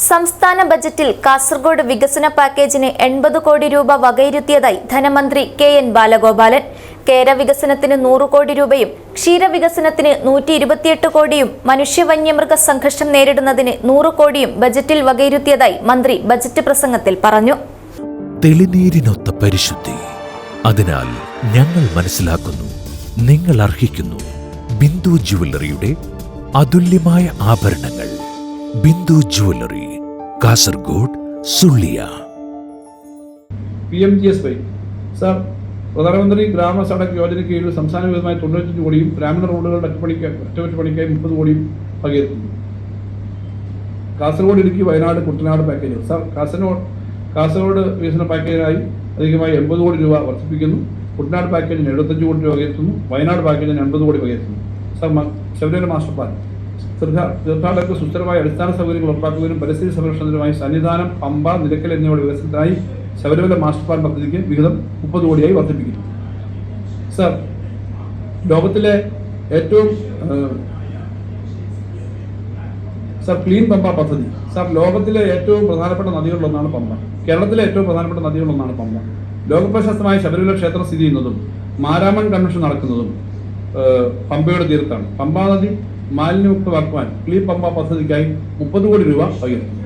സംസ്ഥാന ബജറ്റിൽ കാസർഗോഡ് വികസന പാക്കേജിന് 80 കോടി രൂപ വകയിരുത്തിയതായി ധനമന്ത്രി കെ.എൻ. ബാലഗോപാലൻ. കേര വികസനത്തിന് 100 കോടി രൂപയും ക്ഷീരവികസനത്തിന് 128 കോടിയും മനുഷ്യ-വന്യമൃഗ സംഘർഷം നേരിടുന്നതിന് 100 കോടിയും ബജറ്റിൽ വകയിരുത്തിയതായി മന്ത്രി ബജറ്റ് പ്രസംഗത്തിൽ പറഞ്ഞു. തെളിനീരിനൊത്ത പരിശുദ്ധി, അതിനാൽ ഞങ്ങൾ മനസ്സിലാക്കുന്നു, നിങ്ങൾ അർഹിക്കുന്നു. ബിന്ദു ജുവല്ലറിയുടെ അതുല്യമായ ആഭരണങ്ങൾ. Bindu jewellery, Kasaragod, Sullia. PMGSY sir, പ്രധാനമന്ത്രി ഗ്രാമ സഡക് യോജനയ്ക്ക് കീഴിൽ സംസ്ഥാന വിഹിതമായി 95 കോടിയും ഗ്രാമീണ റോഡുകളുടെ അറ്റകുറ്റപ്പണിക്കായി 30 കോടിയും വകയിരുത്തുന്നു. കാസർഗോഡ്, ഇടുക്കി, വയനാട്, കുട്ടനാട് പാക്കേജുകൾ. സർ, കാസർഗോഡ് വികസന പാക്കേജിനായി അധികമായി 80 കോടി രൂപ വർദ്ധിപ്പിക്കുന്നു. കുട്ടനാട് പാക്കേജിന് 75 കോടി രൂപ വകയിരുത്തുന്നു. വയനാട് പാക്കേജിന് 80 കോടി വകയിരുത്തുന്നു. Sir, Sabarimala master plan. തീർത്ഥാടകർക്ക് സുസ്ഥിരമായ അടിസ്ഥാന സൗകര്യങ്ങൾ ഉറപ്പാക്കുന്നതിനും പരിസ്ഥിതി സംരക്ഷണത്തിനുമായി സന്നിധാനം, പമ്പ, നിലയ്ക്കൽ എന്നിവയുടെ വികസനത്തിനായി ശബരിമല മാസ്റ്റർ പ്ലാൻ പദ്ധതിക്ക് വിഹിതം 30 കോടിയായി വർദ്ധിപ്പിക്കുന്നു. സർ, ലോകത്തിലെ ഏറ്റവും ക്ലീൻ പമ്പ പദ്ധതി. സർ, ലോകത്തിലെ ഏറ്റവും പ്രധാനപ്പെട്ട നദികളിലൊന്നാണ് പമ്പ. കേരളത്തിലെ ഏറ്റവും പ്രധാനപ്പെട്ട നദികളിലൊന്നാണ് പമ്പ. ലോകപ്രശസ്തമായ ശബരിമല ക്ഷേത്രം സ്ഥിതി ചെയ്യുന്നതും മാരാമൺ കൺവെൻഷൻ നടക്കുന്നതും പമ്പയുടെ തീരത്താണ്. പമ്പാ നദി മാലിന്യമുക്തമാക്കുവാൻ ക്ലീൻ പമ്പ പദ്ധതിക്കായി 30 കോടി രൂപ വകയിരുത്തുന്നു.